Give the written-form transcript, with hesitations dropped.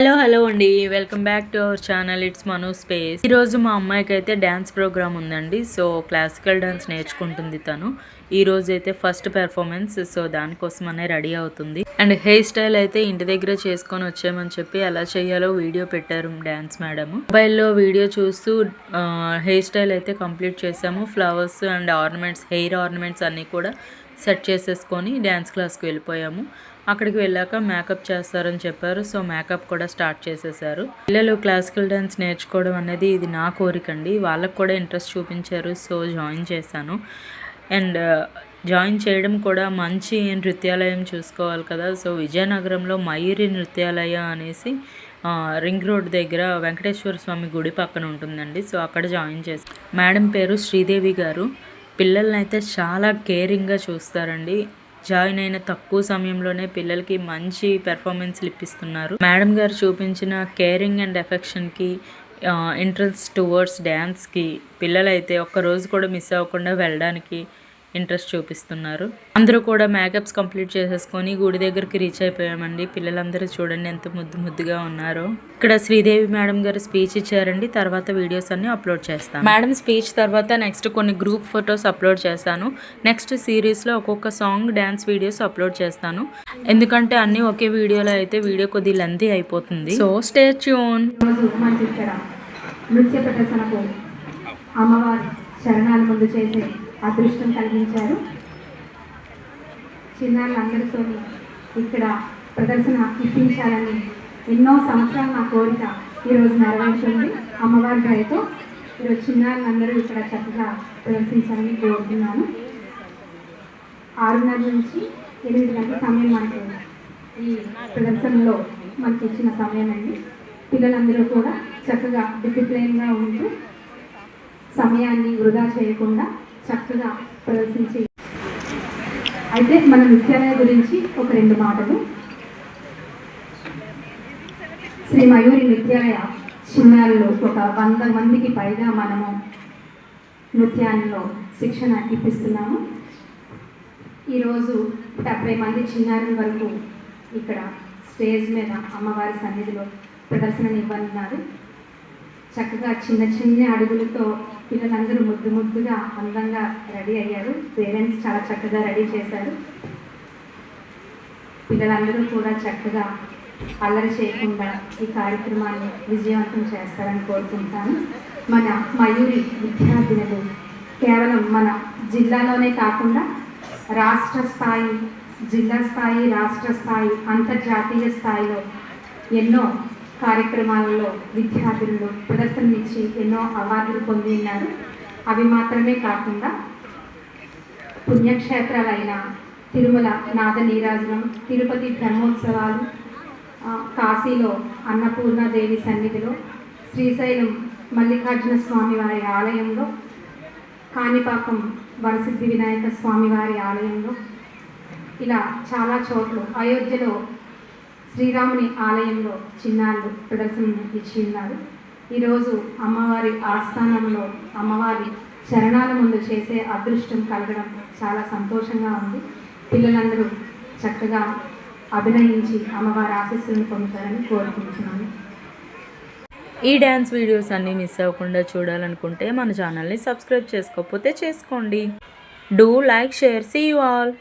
Hello అండి, welcome back to our channel. It's Manu space. ఈరోజు మా అమ్మాయికి అయితే డ్యాన్స్ ప్రోగ్రామ్ ఉందండి. సో క్లాసికల్ డ్యాన్స్ నేర్చుకుంటుంది తను. ఈ రోజు అయితే ఫస్ట్ పెర్ఫార్మెన్స్. సో దానికోసమనే రెడీ అవుతుంది. అండ్ హెయిర్ స్టైల్ అయితే ఇంటి దగ్గర చేసుకొని వచ్చామని చెప్పి ఎలా చేయాలో వీడియో పెట్టారు డ్యాన్స్ మేడం. మొబైల్లో వీడియో చూస్తూ హెయిర్ స్టైల్ అయితే కంప్లీట్ చేసాము. Flowers and ornaments, hair ornaments అన్నీ కూడా సెట్ చేసేసుకొని డ్యాన్స్ క్లాస్కి వెళ్ళిపోయాము. అక్కడికి వెళ్ళాక మేకప్ చేస్తారని చెప్పారు. సో మేకప్ కూడా స్టార్ట్ చేసేసారు. పిల్లలు క్లాసికల్ డ్యాన్స్ నేర్చుకోవడం అనేది ఇది నా కోరిక అండి. వాళ్ళకు కూడా ఇంట్రెస్ట్ చూపించారు. సో జాయిన్ చేశాను. అండ్ జాయిన్ చేయడం కూడా మంచి నృత్యాలయం చూసుకోవాలి కదా. సో విజయనగరంలో మయూరి నృత్యాలయ అనేసి రింగ్ రోడ్ దగ్గర వెంకటేశ్వర స్వామి గుడి పక్కన ఉంటుందండి. సో అక్కడ జాయిన్ చేశాను. మేడం పేరు శ్రీదేవి గారు. పిల్లల్ని అయితే చాలా కేరింగ్గా చూస్తారండి. జాయిన్ అయిన తక్కువ సమయంలోనే పిల్లలకి మంచి పెర్ఫార్మెన్స్లు ఇప్పిస్తున్నారు. మేడం గారు చూపించిన కేరింగ్ అండ్ ఎఫెక్షన్కి, ఇంట్రెస్ట్ టువర్డ్స్ డ్యాన్స్కి పిల్లలైతే ఒక్కరోజు కూడా మిస్ అవ్వకుండా వెళ్ళడానికి ఇంట్రెస్ట్ చూపిస్తున్నారు. అందరూ కూడా మేకప్స్ కంప్లీట్ చేసేసుకొని గుడి దగ్గరికి రీచ్ అయిపోయామండి. పిల్లలందరూ చూడండి ఎంత ముద్దుగా ఉన్నారో. ఇక్కడ శ్రీదేవి మేడం గారు స్పీచ్ ఇచ్చారండి. తర్వాత వీడియోస్ అన్ని అప్లోడ్ చేస్తాను. మేడం స్పీచ్ తర్వాత నెక్స్ట్ కొన్ని గ్రూప్ ఫొటోస్ అప్లోడ్ చేస్తాను. నెక్స్ట్ సిరీస్లో ఒక్కొక్క సాంగ్ డ్యాన్స్ వీడియోస్ అప్లోడ్ చేస్తాను. ఎందుకంటే అన్నీ ఒకే వీడియోలో అయితే వీడియో కొద్ది లెంతీ అయిపోతుంది. So stay tune. నృత్య ప్రదర్శనకు అమ్మవారి శరణాల ముందు చేసే అదృష్టం కలిగించారు. చిన్నారులందరితో ఇక్కడ ప్రదర్శన ఇప్పించాలని ఎన్నో సంవత్సరాలు నా కోరిక ఈరోజు నెరవేర్చింది. అమ్మవారి దయతో ఈరోజు చిన్నారులందరూ ఇక్కడ చక్కగా ప్రదర్శించాలని కోరుతున్నాను. 6:30 నుంచి 8 గంటల సమయం మనకు ఈ ప్రదర్శనలో మనకి ఇచ్చిన సమయం అండి. పిల్లలందరూ కూడా చక్కగా డిసిప్లైన్గా ఉంటూ సమయాన్ని వృధా చేయకుండా చక్కగా ప్రదర్శించి, అయితే మన నృత్యాలయ గురించి ఒక 2 మాటలు. శ్రీ మయూరి నృత్యాలయ చిన్నారులు ఒక 100 మందికి పైగా మనము నృత్యాల్లో శిక్షణ ఇప్పిస్తున్నాము. ఈరోజు 70 మంది చిన్నారుల వరకు ఇక్కడ స్టేజ్ మీద అమ్మవారి సన్నిధిలో ప్రదర్శన ఇవ్వనున్నారు. చక్కగా చిన్న అడుగులతో పిల్లలందరూ ముద్దుగా అందంగా రెడీ అయ్యారు. పేరెంట్స్ చాలా చక్కగా రెడీ చేశారు. పిల్లలందరూ కూడా చక్కగా అల్లరి చేయకుండా ఈ కార్యక్రమాన్ని విజయవంతం చేస్తారని కోరుకుంటాను. మన మయూరి విద్యార్థినులు కేవలం మన జిల్లాలోనే కాకుండా రాష్ట్ర స్థాయి, జిల్లా స్థాయి, రాష్ట్ర స్థాయి, అంతర్జాతీయ స్థాయిలో ఎన్నో కార్యక్రమాలలో విద్యార్థులు ప్రదర్శననిచ్చి ఎన్నో అవార్డులు పొంది ఉన్నారు. అవి మాత్రమే కాకుండా పుణ్యక్షేత్రాలైన తిరుమల నాద నీరాజనం, తిరుపతి బ్రహ్మోత్సవాలు, కాశీలో అన్నపూర్ణాదేవి సన్నిధిలో, శ్రీశైలం మల్లికార్జున స్వామివారి ఆలయంలో, కాణిపాకం వరసిద్ధి వినాయక స్వామివారి ఆలయంలో, ఇలా చాలా చోట్ల, అయోధ్యలో శ్రీరాముని ఆలయంలో చిన్నారులు ప్రదర్శన ఇచ్చి ఉన్నారు. ఈరోజు అమ్మవారి ఆస్థానంలో అమ్మవారి చరణాల ముందు చేసే అదృష్టం కలగడం చాలా సంతోషంగా ఉంది. పిల్లలందరూ చక్కగా అభినయించి అమ్మవారి ఆశీస్సులను పొందుతారని కోరుకుంటున్నాను. ఈ డ్యాన్స్ వీడియోస్ అన్నీ మిస్ అవ్వకుండా చూడాలనుకుంటే మన ఛానల్ని సబ్స్క్రైబ్ చేసుకోకపోతే చేసుకోండి. Do like, share. See you all.